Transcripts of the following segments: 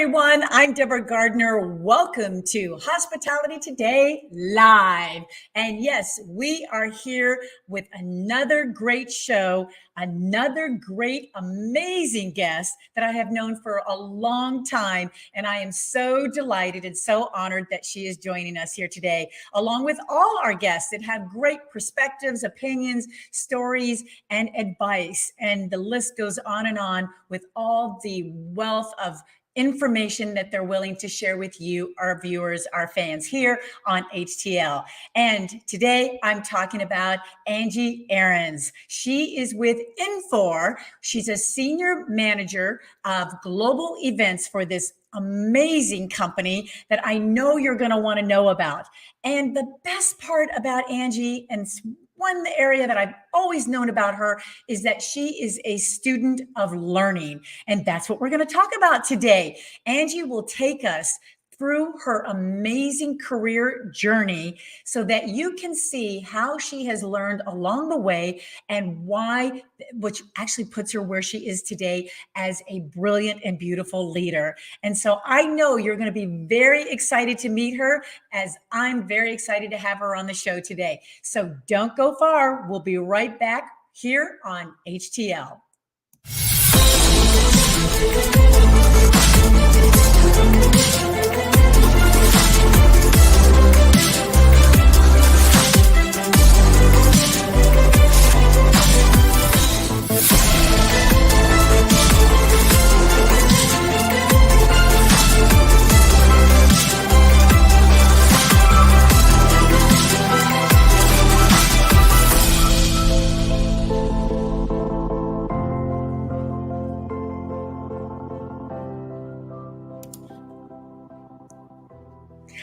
everyone. I'm Deborah Gardner. Welcome to Hospitality Today Live. And yes, we are here with another great show, another great, amazing guest that I have known for a long time. And I am so delighted and so honored that she is joining us here today, along with all our guests that have great perspectives, opinions, stories, and advice. And the list goes on with all the wealth of information that they're willing to share with you, our viewers, our fans here on HTL. And today I'm talking about Angie Ahrens. She is with Infor. She's a senior manager of global events for this amazing company that I know you're going to want to know about. And the best part about Angie, and one area that I've always known about her, is that she is a student of learning. And that's what we're going to talk about today. Angie will take us through her amazing career journey so that you can see how she has learned along the way and why, which actually puts her where she is today as a brilliant and beautiful leader. And so I know you're going to be very excited to meet her, as I'm very excited to have her on the show today. So don't go far. We'll be right back here on HTL.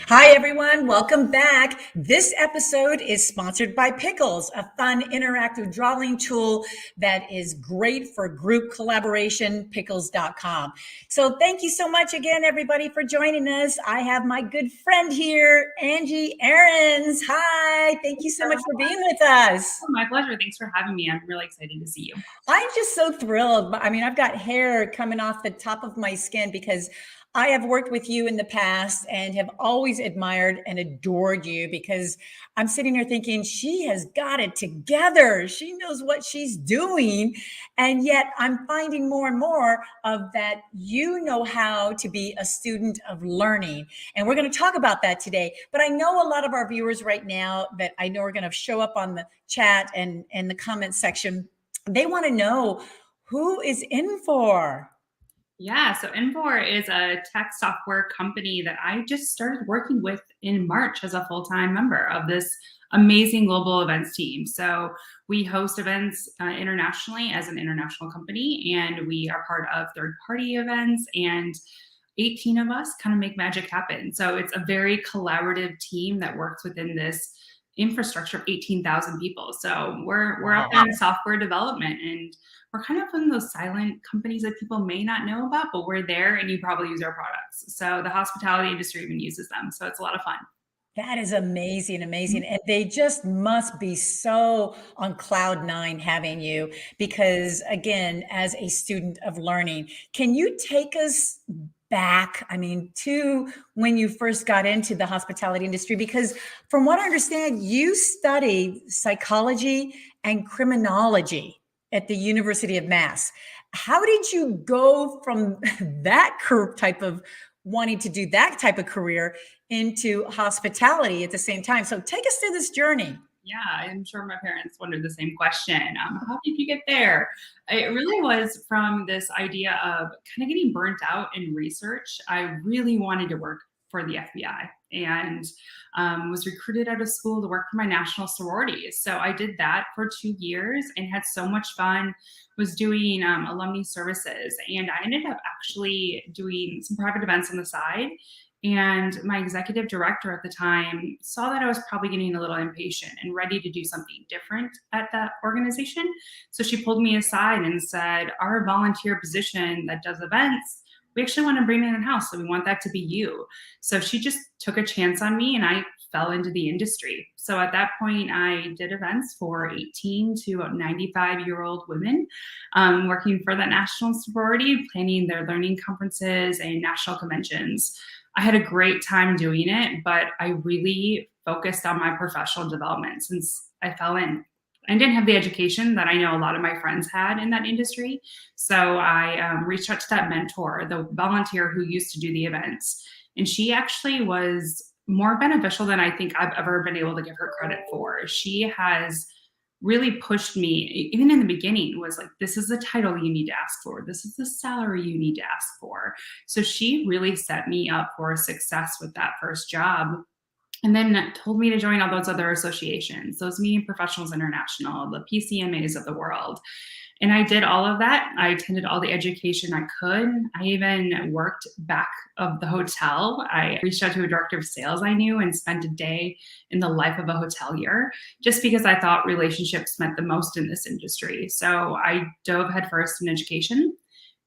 Hi, everyone. Welcome back. This episode is sponsored by Pickles, a fun interactive drawing tool that is great for group collaboration, pickles.com. So thank you so much again, everybody, for joining us. I have my good friend here, Angie Ahrens. Hi. Thank you so much for being with us. Oh, my pleasure. Thanks for having me. I'm really excited to see you. I'm just so thrilled. I mean, I've got hair coming off the top of my skin because I have worked with you in the past and have always admired and adored you, because I'm sitting here thinking she has got it together. She knows what she's doing. And yet I'm finding more and more of that you know how to be a student of learning. And we're going to talk about that today. But I know a lot of our viewers right now that I know are going to show up on the chat and the comment section. They want to know, who is Infor? Yeah, so Infor is a tech software company that I just started working with in March as a full-time member of this amazing global events team. So we host events internationally as an international company, and we are part of third-party events, and 18 of us kind of make magic happen. So it's a very collaborative team that works within this infrastructure of 18,000 people. So we're up there in software development, and we're kind of one of those silent companies that people may not know about, but we're there and you probably use our products. So the hospitality industry even uses them. So it's a lot of fun. That is amazing, amazing. And they just must be so on cloud nine having you, because again, as a student of learning, can you take us back, to when you first got into the hospitality industry? Because from what I understand, you studied psychology and criminology at the University of Mass. How did you go from that type of wanting to do that type of career into hospitality at the same time? So take us through this journey. Yeah, I'm sure my parents wondered the same question. How did you get there? It really was from this idea of kind of getting burnt out in research. I really wanted to work for the FBI, and was recruited out of school to work for my national sororities. So I did that for 2 years and had so much fun, was doing alumni services. And I ended up actually doing some private events on the side. And my executive director at the time saw that I was probably getting a little impatient and ready to do something different at that organization. So she pulled me aside and said, our volunteer position that does events, we actually want to bring it in-house. So we want that to be you. So she just took a chance on me and I fell into the industry. So at that point, I did events for 18 to 95-year-old women, working for the national sorority, planning their learning conferences and national conventions. I had a great time doing it, but I really focused on my professional development since I fell in. I didn't have the education that I know a lot of my friends had in that industry. So I reached out to that mentor, the volunteer who used to do the events. And she actually was more beneficial than I think I've ever been able to give her credit for. She has really pushed me, even in the beginning, was like, this is the title you need to ask for. This is the salary you need to ask for. So she really set me up for success with that first job. And then told me to join all those other associations, those Meeting Professionals International, the PCMAs of the world. And I did all of that. I attended all the education I could. I even worked back of the hotel. I reached out to a director of sales I knew and spent a day in the life of a hotelier just because I thought relationships meant the most in this industry. So I dove headfirst in education.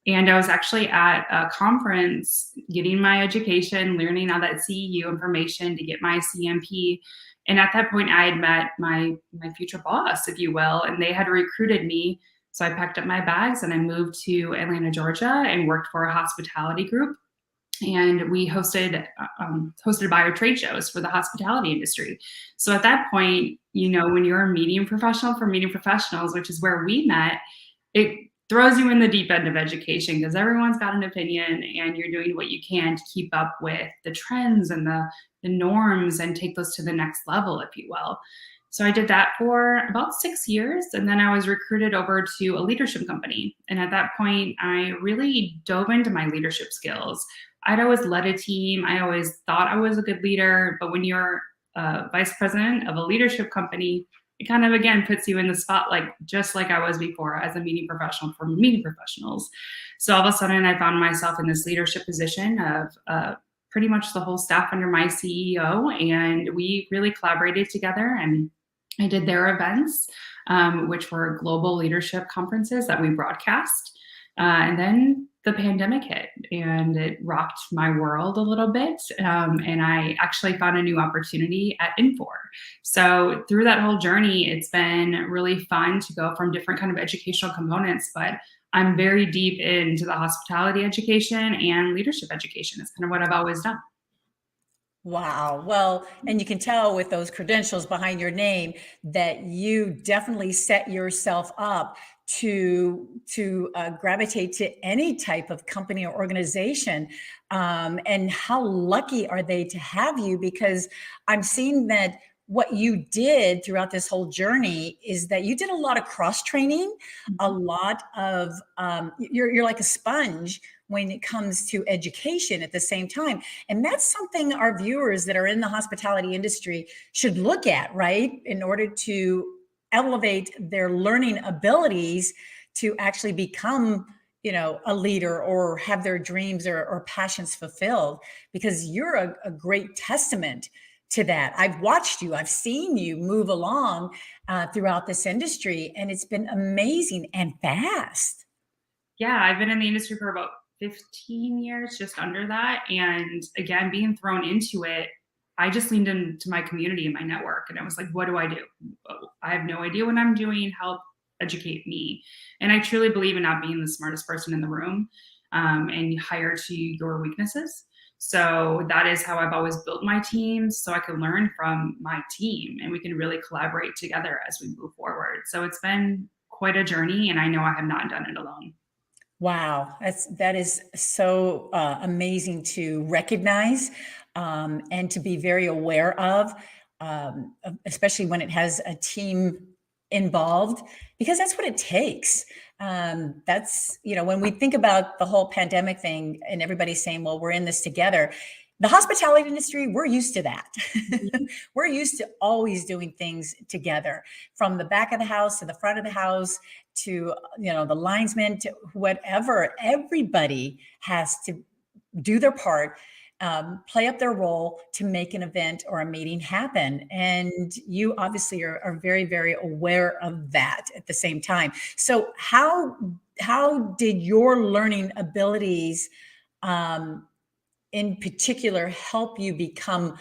And I was actually at a conference getting my education, learning all that CEU information to get my CMP. And at that point, I had met my future boss, if you will, and they had recruited me. So I packed up my bags and I moved to Atlanta, Georgia, and worked for a hospitality group. And we hosted buyer trade shows for the hospitality industry. So at that point, you know, when you're a meeting professional for meeting professionals, which is where we met, it throws you in the deep end of education because everyone's got an opinion and you're doing what you can to keep up with the trends and the norms and take those to the next level, if you will. So I did that for about 6 years. And then I was recruited over to a leadership company. And at that point, I really dove into my leadership skills. I'd always led a team. I always thought I was a good leader. But when you're a vice president of a leadership company, it kind of, again, puts you in the spotlight, just like I was before as a meeting professional for meeting professionals. So all of a sudden, I found myself in this leadership position of pretty much the whole staff under my CEO. And we really collaborated together. And I did their events, which were global leadership conferences that we broadcast. And then the pandemic hit and it rocked my world a little bit. And I actually found a new opportunity at Infor. So through that whole journey, it's been really fun to go from different kind of educational components, but I'm very deep into the hospitality education and leadership education. It's kind of what I've always done. Wow. Well, and you can tell with those credentials behind your name that you definitely set yourself up to gravitate to any type of company or organization. And how lucky are they to have you? Because I'm seeing that what you did throughout this whole journey is that you did a lot of cross training, a lot of you're like a sponge when it comes to education at the same time. And that's something our viewers that are in the hospitality industry should look at, right? In order to elevate their learning abilities to actually become, you know, a leader or have their dreams or passions fulfilled, because you're a great testament to that. I've watched you, I've seen you move along throughout this industry, and it's been amazing and fast. Yeah, I've been in the industry for about 15 years, just under that. And again, being thrown into it, I just leaned into my community and my network. And I was like, what do I do? I have no idea what I'm doing. Help educate me. And I truly believe in not being the smartest person in the room and hire to your weaknesses. So that is how I've always built my teams, so I can learn from my team and we can really collaborate together as we move forward. So it's been quite a journey, and I know I have not done it alone. Wow, that is so amazing to recognize and to be very aware of, especially when it has a team involved, because that's what it takes. That's, you know, when we think about the whole pandemic thing and everybody's saying, well, we're in this together. The hospitality industry, we're used to that. We're used to always doing things together, from the back of the house to the front of the house to, you know, the linesmen to whatever. Everybody has to do their part, play up their role to make an event or a meeting happen. And you obviously are very, very aware of that at the same time. So how did your learning abilities in particular help you become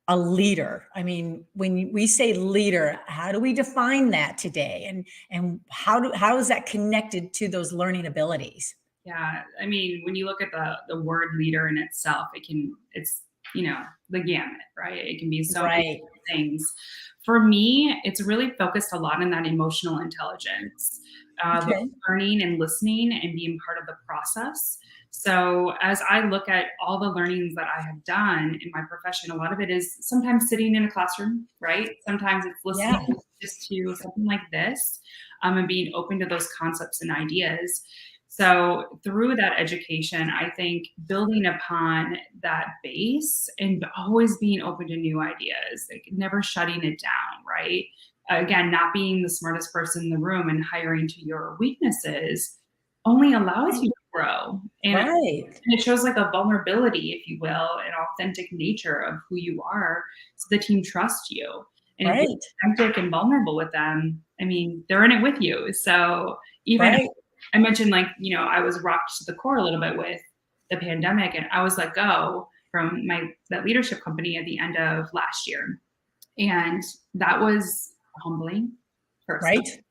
a leader? I mean, when we say leader, how do we define that today? And how is that connected to those learning abilities? Yeah, I mean, when you look at the word leader in itself, it's the gamut, right? It can be so many Right. things. For me, it's really focused a lot on that emotional intelligence, Okay. learning and listening and being part of the process. So as I look at all the learnings that I have done in my profession, a lot of it is sometimes sitting in a classroom, right? Sometimes it's listening Yeah. just to something like this, and being open to those concepts and ideas. So through that education, I think building upon that base and always being open to new ideas, like never shutting it down, right? Again, not being the smartest person in the room and hiring to your weaknesses only allows you to grow. Right. And it shows like a vulnerability, if you will, an authentic nature of who you are. So the team trusts you. And if Right. you're authentic and vulnerable with them, I mean, they're in it with you. So even Right. I mentioned like, I was rocked to the core a little bit with the pandemic, and I was let go from that leadership company at the end of last year. And that was humbling first. Right.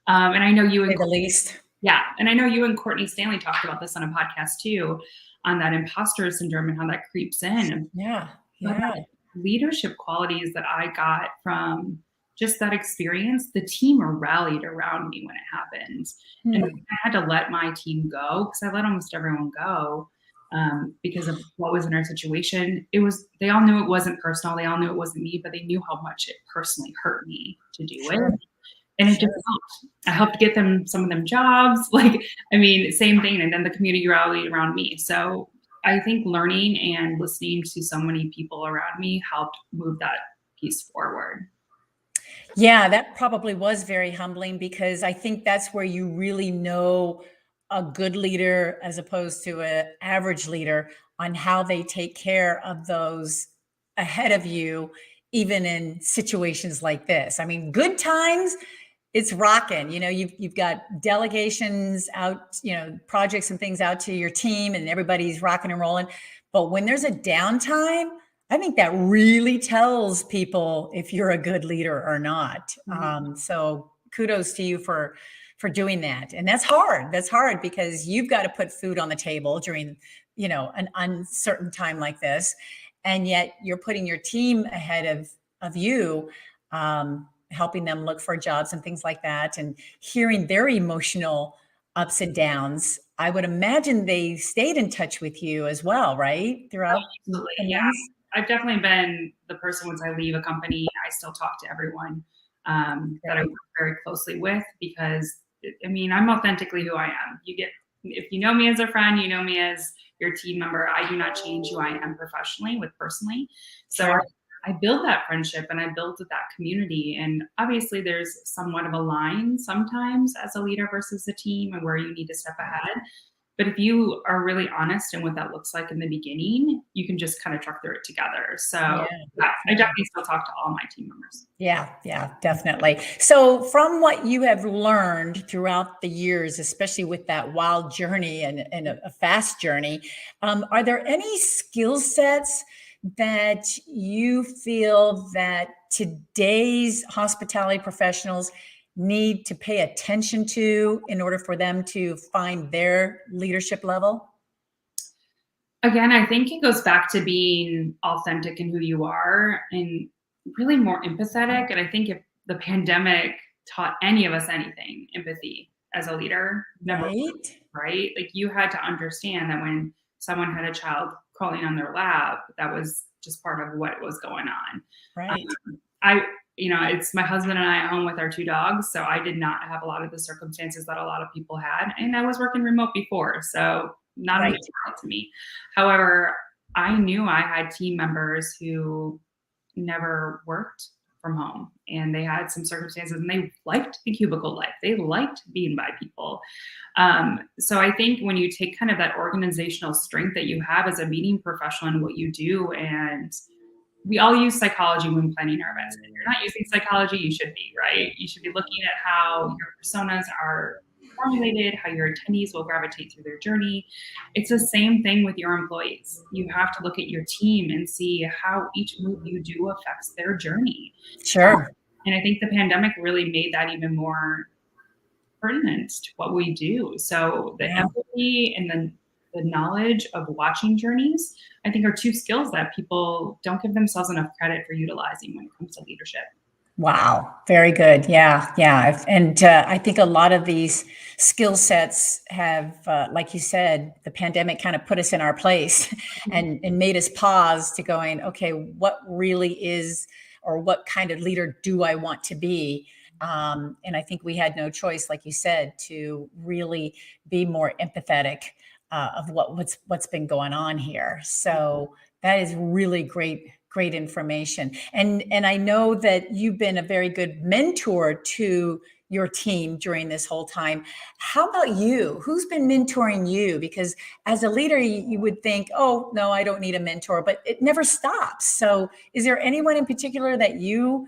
And I know you and Say the least. yeah, and I know you and Courtney Stanley talked about this on a podcast too, on that imposter syndrome and how that creeps in. Yeah. But Yeah. that leadership qualities that I got from just that experience, the team rallied around me when it happened. And Hmm. I had to let my team go because I let almost everyone go because of what was in our situation. They all knew it wasn't personal. They all knew it wasn't me, but they knew how much it personally hurt me to do Sure. it. And it Sure. just helped. I helped get some of them jobs. Like, I mean, same thing. And then the community rallied around me. So I think learning and listening to so many people around me helped move that piece forward. Yeah, that probably was very humbling because I think that's where you really know a good leader as opposed to an average leader on how they take care of those ahead of you, even in situations like this. I mean, good times, it's rocking. You've got delegations out, projects and things out to your team, and everybody's rocking and rolling. But when there's a downtime, I think that really tells people if you're a good leader or not. Mhm. So kudos to you for doing that. And that's hard. That's hard because you've got to put food on the table during, an uncertain time like this. And yet you're putting your team ahead of you, helping them look for jobs and things like that, and hearing their emotional ups and downs. I would imagine they stayed in touch with you as well, right? Throughout Absolutely. the Yeah. months. I've definitely been the person once I leave a company, I still talk to everyone that I Right. work very closely with because, I mean, I'm authentically who I am. If you know me as a friend, you know me as your team member. I do not change who I am professionally with personally. So Sure. I build that friendship and I build that community. And obviously, there's somewhat of a line sometimes as a leader versus a team and where you need to step ahead. But if you are really honest in what that looks like in the beginning, you can just kind of truck through it together. So Yeah. yeah, I definitely still talk to all my team members. Yeah, yeah, definitely. So, from what you have learned throughout the years, especially with that wild journey and a fast journey, are there any skill sets that you feel that today's hospitality professionals need to pay attention to in order for them to find their leadership level? Again, I think it goes back to being authentic in who you are and really more empathetic. And I think if the pandemic taught any of us anything, empathy as a leader, number one, Right, right? Like you had to understand that when someone had a child crawling on their lap, that was just part of what was going on. right, I, it's my husband and I at home with our two dogs. So I did not have a lot of the circumstances that a lot of people had. And I was working remote before. So not a big right. deal to me. However, I knew I had team members who never worked from home and they had some circumstances and they liked the cubicle life. They liked being by people. So I think when you take kind of that organizational strength that you have as a meeting professional and what you do, and we all use psychology when planning our events. If you're not using psychology, you should be, right? You should be looking at how your personas are formulated, how your attendees will gravitate through their journey. It's the same thing with your employees. You have to look at your team and see how each move you do affects their journey. Sure. And I think the pandemic really made that even more pertinent to what we do. So the empathy and the knowledge of watching journeys, I think, are two skills that people don't give themselves enough credit for utilizing when it comes to leadership. Wow. Very good. Yeah. Yeah. And I think a lot of these skill sets have, like you said, the pandemic kind of put us in our place and made us pause to going, okay, what really is, or what kind of leader do I want to be? And I think we had no choice, like you said, to really be more empathetic of what's been going on here. So that is really great information. And I know that you've been a very good mentor to your team during this whole time. How about you? Who's been mentoring you? Because as a leader, you would think, oh, no, I don't need a mentor, but it never stops. So is there anyone in particular that you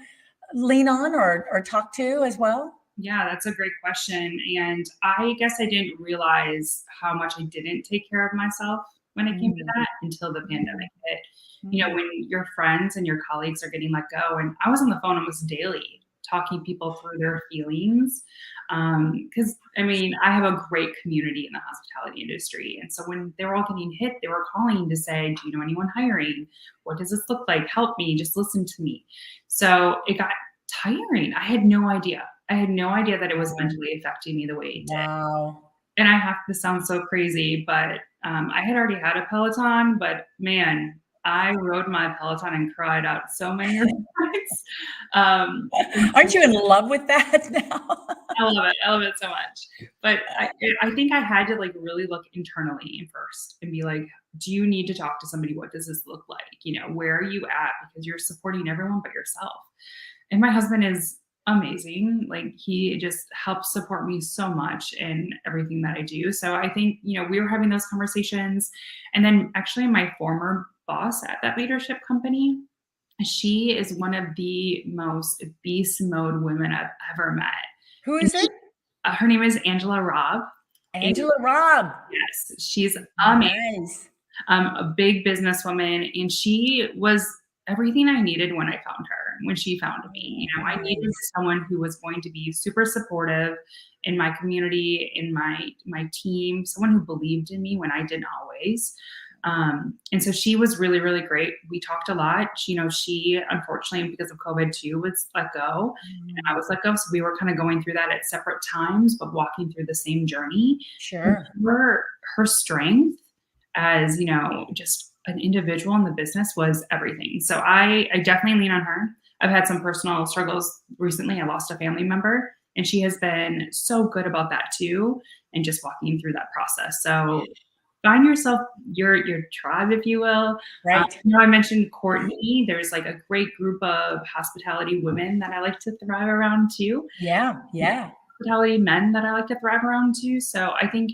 lean on or talk to as well? Yeah, that's a great question. And I guess I didn't realize how much I didn't take care of myself when it came to that until the pandemic hit. You know, when your friends and your colleagues are getting let go, and I was on the phone almost daily talking people through their feelings. Because I mean, I have a great community in the hospitality industry. And so when they were all getting hit, they were calling to say, do you know anyone hiring? What does this look like? Help me, just listen to me. So it got tiring. I had no idea. I had no idea that it was mentally affecting me the way it did. Wow. And I have to sound so crazy, but I had already had a Peloton, but man, I rode my Peloton and cried out so many times. Aren't you in love with that now? I love it. I love it so much. But I think I had to like really look internally first and be like, do you need to talk to somebody? What does this look like? You know, where are you at? Because you're supporting everyone but yourself. And my husband is amazing. Like he just helps support me so much in everything that I do. So I think, you know, we were having those conversations. And then actually my former boss at that leadership company, she is one of the most beast mode women I've ever met. Who is it? Her name is Angela Robb. Angela Robb. Yes, she's amazing. Nice. A big businesswoman, and she was everything I needed when I found her, when she found me. You know, I needed someone who was going to be super supportive in my community, in my team, someone who believed in me when I didn't always. And so she was really, really great. We talked a lot. She unfortunately, because of COVID too, was let go, and I was let go. So we were kind of going through that at separate times, but walking through the same journey. Sure. Her strength as, just an individual in the business was everything. So I definitely lean on her. I've had some personal struggles recently. I lost a family member, and she has been so good about that too, and just walking through that process. So find yourself your tribe, if you will. Right. I mentioned Courtney. There's like a great group of hospitality women that I like to thrive around too. Yeah. Hospitality men that I like to thrive around too. So I think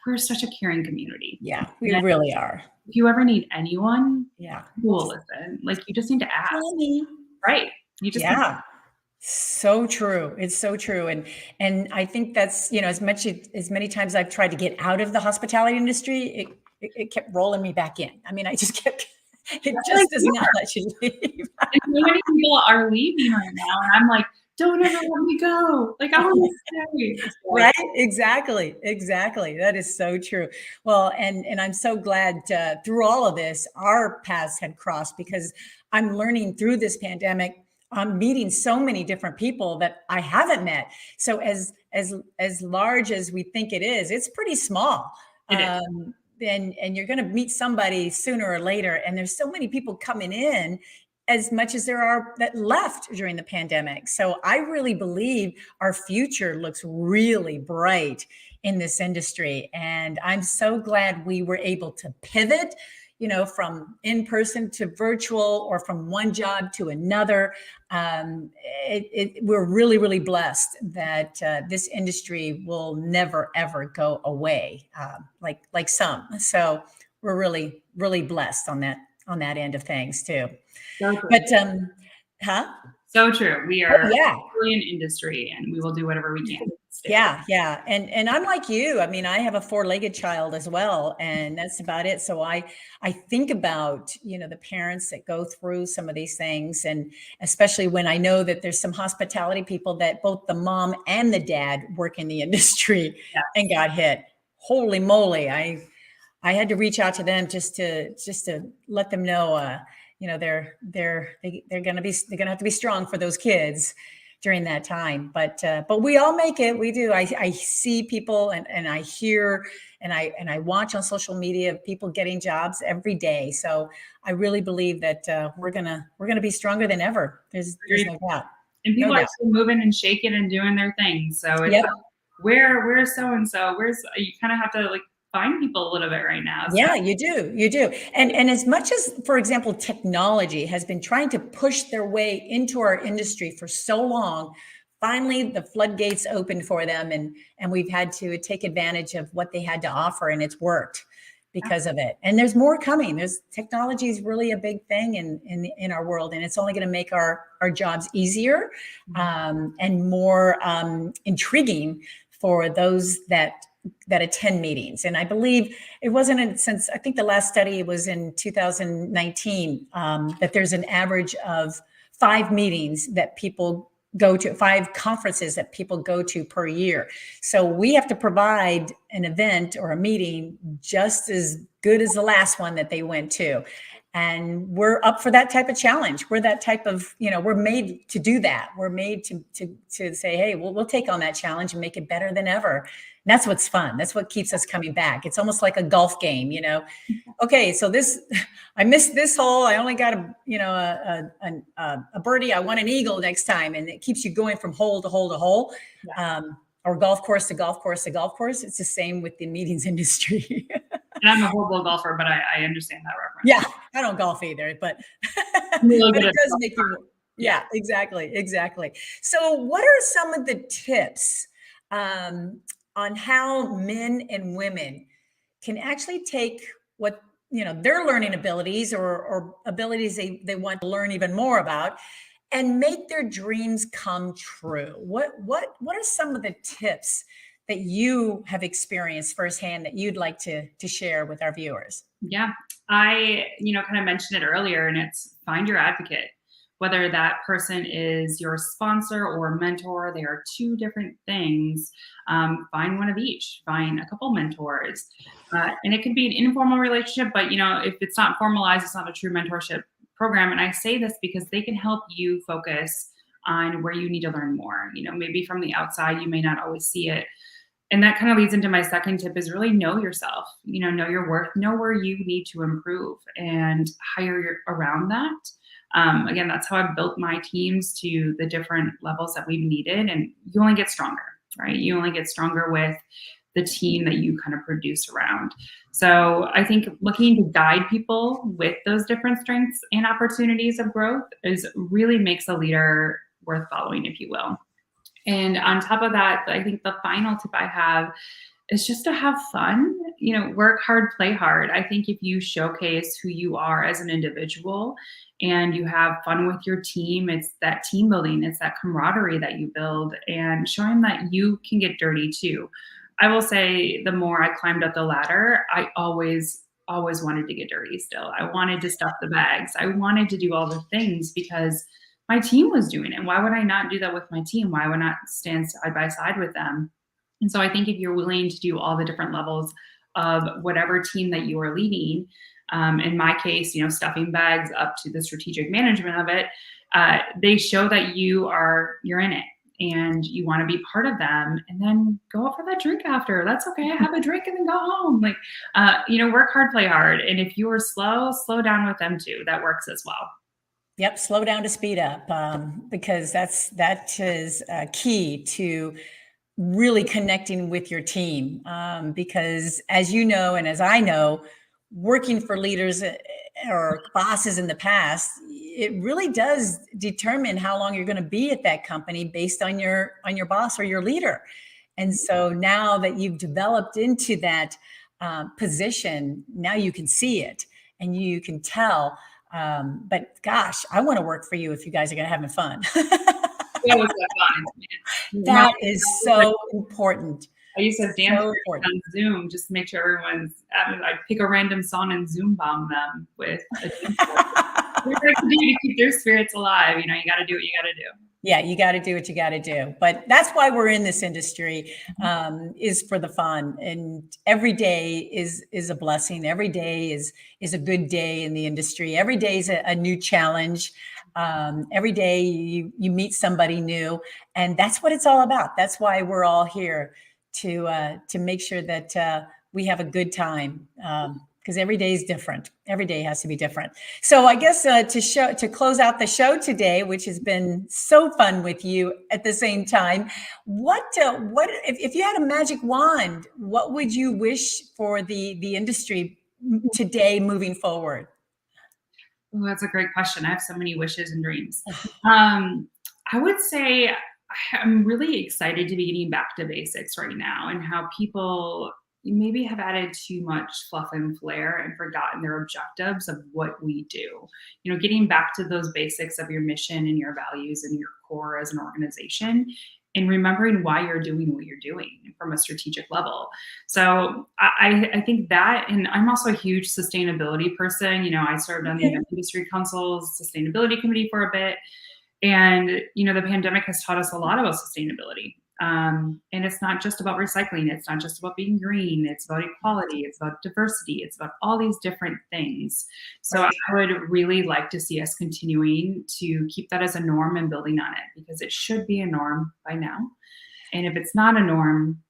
we're such a caring community. Yeah, we really are. If you ever need anyone, cool, listen. Like you just need to ask. Right. You just So true. It's so true. And I think that's, as many times I've tried to get out of the hospitality industry, it kept rolling me back in. I mean, it just does not let you leave. And so many people are leaving right now, and I'm like, don't ever let me go. Like I want to stay. Right? Exactly. That is so true. Well, and I'm so glad through all of this, our paths had crossed, because I'm learning through this pandemic. I'm meeting so many different people that I haven't met. So as large as we think it is, it's pretty small. It is. And you're going to meet somebody sooner or later. And there's so many people coming in, as much as there are that left during the pandemic. So I really believe our future looks really bright in this industry. And I'm so glad we were able to pivot, from in-person to virtual, or from one job to another. We're really, really blessed that this industry will never, ever go away, like some. So we're really, really blessed on that end of things too. So true. But, So true. We are a brilliant industry, and we will do whatever we can. still. Yeah. And I'm like you. I mean, I have a four-legged child as well, and that's about it. So I think about, the parents that go through some of these things, and especially when I know that there's some hospitality people that both the mom and the dad work in the industry and got hit. Holy moly. I had to reach out to them just to let them know, they're gonna have to be strong for those kids during that time. But we all make it. We do. I see people and I hear and I watch on social media of people getting jobs every day. So I really believe that we're gonna be stronger than ever. There's no doubt. And people No are doubt. still moving and shaking and doing their thing. So it's Yep. where's so and so? You kind of have to like find people a little bit right now. So. Yeah, you do. And as much as, for example, technology has been trying to push their way into our industry for so long, finally the floodgates opened for them, and we've had to take advantage of what they had to offer, and it's worked because of it. And there's more coming. Technology is really a big thing in our world, and it's only going to make our jobs easier and more intriguing for those that attend meetings. And I believe it wasn't since I think the last study was in 2019 that there's an average of 5 meetings that people go to, 5 conferences that people go to per year. So we have to provide an event or a meeting just as good as the last one that they went to. And we're up for that type of challenge. We're that type of, we're made to do that. We're made to say, hey, we'll take on that challenge and make it better than ever. And that's what's fun. That's what keeps us coming back. It's almost like a golf game, Okay, so I missed this hole. I only got a birdie. I want an eagle next time, and it keeps you going from hole to hole to hole, or golf course to golf course to golf course. It's the same with the meetings industry. And I'm a horrible golfer, but I understand that reference. Yeah, I don't golf either, but Really it does make you. Yeah, exactly. So, what are some of the tips on how men and women can actually take what their learning abilities or abilities they want to learn even more about and make their dreams come true? What are some of the tips that you have experienced firsthand that you'd like to share with our viewers? Yeah, I kind of mentioned it earlier, and it's find your advocate. Whether that person is your sponsor or mentor, they are 2 different things. Find one of each. Find a couple mentors, and it could be an informal relationship. But if it's not formalized, it's not a true mentorship program. And I say this because they can help you focus on where you need to learn more. Maybe from the outside, you may not always see it. And that kind of leads into my second tip is really know yourself, know your worth, know where you need to improve, and hire around that. Again, that's how I've built my teams to the different levels that we've needed. And you only get stronger, right? You only get stronger with the team that you kind of produce around. So I think looking to guide people with those different strengths and opportunities of growth really makes a leader worth following, if you will. And on top of that, I think the final tip I have is just to have fun, work hard, play hard. I think if you showcase who you are as an individual and you have fun with your team, it's that team building, it's that camaraderie that you build, and showing that you can get dirty too. I will say the more I climbed up the ladder, I always wanted to get dirty still. I wanted to stuff the bags. I wanted to do all the things because my team was doing it. Why would I not do that with my team? Why would I not stand side by side with them? And so I think if you're willing to do all the different levels of whatever team that you are leading, in my case, stuffing bags up to the strategic management of it, they show that you're in it and you want to be part of them, and then go out for that drink after. That's okay. Have a drink and then go home. Work hard, play hard. And if you are slow down with them too. That works as well. Yep, slow down to speed up, because that is key to really connecting with your team. Because as you know, and as I know, working for leaders or bosses in the past, it really does determine how long you're going to be at that company based on your boss or your leader. And so now that you've developed into that position, now you can see it and you can tell. But gosh, I want to work for you if you guys are going to have fun. That was so fun. That is so important. I used to have dance So parties important. on Zoom just to make sure everyone's. I'd pick a random song and Zoom bomb them with a dance party. Whatever I can do to keep their spirits alive. You got to do what you got to do. Yeah, you got to do what you got to do. But that's why we're in this industry, is for the fun. And every day is a blessing. Every day is a good day in the industry. Every day is a new challenge. Every day you meet somebody new, and that's what it's all about. That's why we're all here to make sure that we have a good time. Because every day is different. Every day has to be different. So I guess to close out the show today, which has been so fun with you at the same time, what if you had a magic wand, what would you wish for the industry today moving forward? Oh, that's a great question. I have so many wishes and dreams. I would say I'm really excited to be getting back to basics right now, and how people maybe have added too much fluff and flair and forgotten their objectives of what we do. Getting back to those basics of your mission and your values and your core as an organization, and remembering why you're doing what you're doing from a strategic level. So I think that, and I'm also a huge sustainability person. I served on the Event Industry Council's sustainability committee for a bit. And, the pandemic has taught us a lot about sustainability. And it's not just about recycling. It's not just about being green. It's about equality. It's about diversity. It's about all these different things. So I would really like to see us continuing to keep that as a norm and building on it, because it should be a norm by now. And if it's not a norm,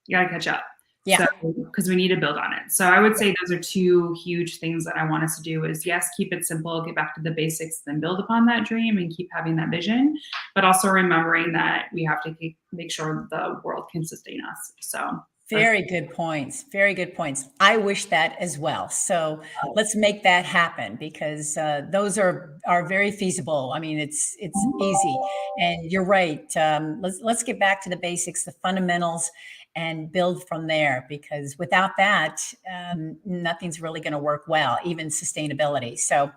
you got to catch up. Yeah. Because we need to build on it. So I would say those are two huge things that I want us to do is, yes, keep it simple, get back to the basics, then build upon that dream and keep having that vision, but also remembering that we have to make sure the world can sustain us. So very good points. Very good points. I wish that as well. So let's make that happen, because those are very feasible. I mean, it's easy, and you're right. Let's get back to the basics, the fundamentals, and build from there, because without that, nothing's really going to work well, even sustainability. So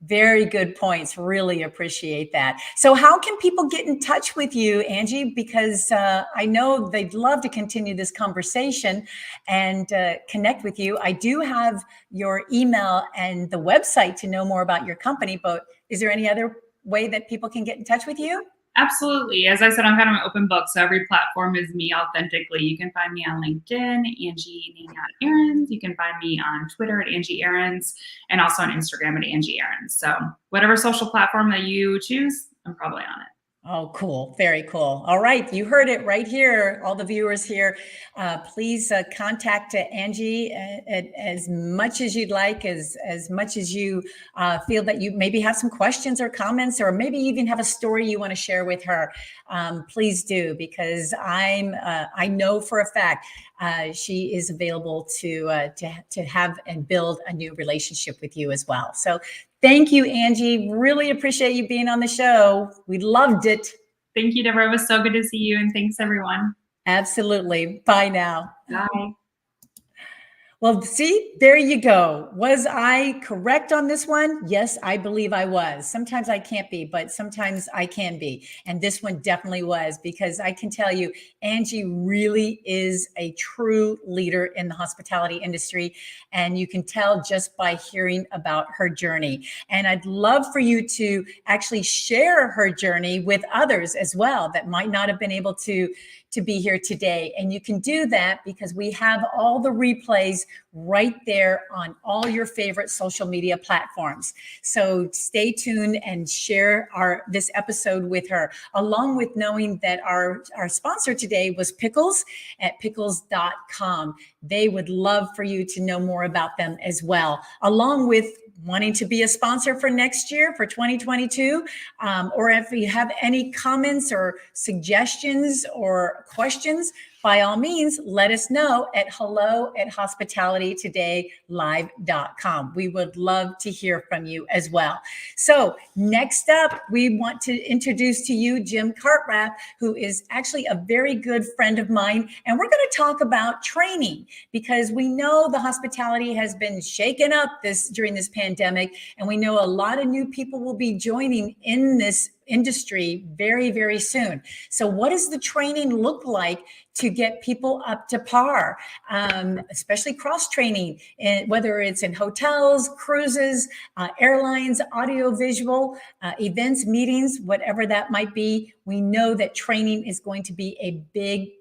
very good points. Really appreciate that. So how can people get in touch with you, Angie? Because I know they'd love to continue this conversation and connect with you. I do have your email and the website to know more about your company, but is there any other way that people can get in touch with you? Absolutely. As I said, I'm kind of an open book. So every platform is me authentically. You can find me on LinkedIn, Angie Ahrens. You can find me on Twitter at Angie Ahrens, and also on Instagram at Angie Ahrens. So whatever social platform that you choose, I'm probably on it. Oh, cool. Very cool. All right. You heard it right here. All the viewers here, please contact Angie as much as you'd like, as much as you feel that you maybe have some questions or comments, or maybe even have a story you want to share with her. Please do, because I know for a fact she is available to have and build a new relationship with you as well. So thank you, Angie. Really appreciate you being on the show. We loved it. Thank you, Deborah. It was so good to see you. And thanks, everyone. Absolutely. Bye now. Bye. Well, see, there you go. Was I correct on this one? Yes, I believe I was. Sometimes I can't be, but sometimes I can be. And this one definitely was, because I can tell you, Angie really is a true leader in the hospitality industry. And you can tell just by hearing about her journey. And I'd love for you to actually share her journey with others as well that might not have been able to be here today. And you can do that because we have all the replays right there on all your favorite social media platforms. So stay tuned and share this episode with her, along with knowing that our sponsor today was Pickles at pickles.com. They would love for you to know more about them as well, along with wanting to be a sponsor for next year, for 2022, or if you have any comments or suggestions or questions, by all means, let us know at hello@hospitalitytodaylive.com. We would love to hear from you as well. So next up, we want to introduce to you Jim Cartwright, who is actually a very good friend of mine. And we're going to talk about training, because we know the hospitality has been shaken up during this pandemic. And we know a lot of new people will be joining in this industry very, very soon. So what does the training look like to get people up to par, especially cross-training, whether it's in hotels, cruises, airlines, audio-visual, events, meetings, whatever that might be. We know that training is going to be a big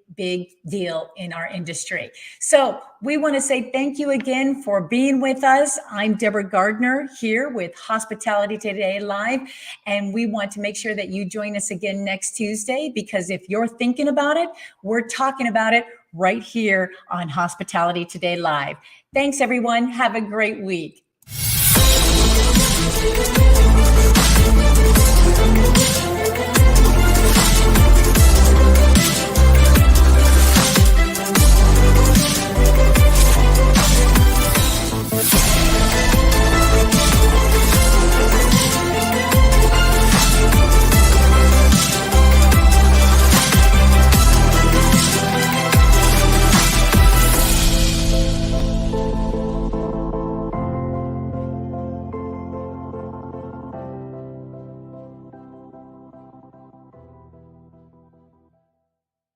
deal in our industry. So we want to say thank you again for being with us. I'm Deborah Gardner here with Hospitality Today Live, and we want to make sure that you join us again next Tuesday, because if you're thinking about it, we're talking about it right here on Hospitality Today Live. Thanks, everyone. Have a great week.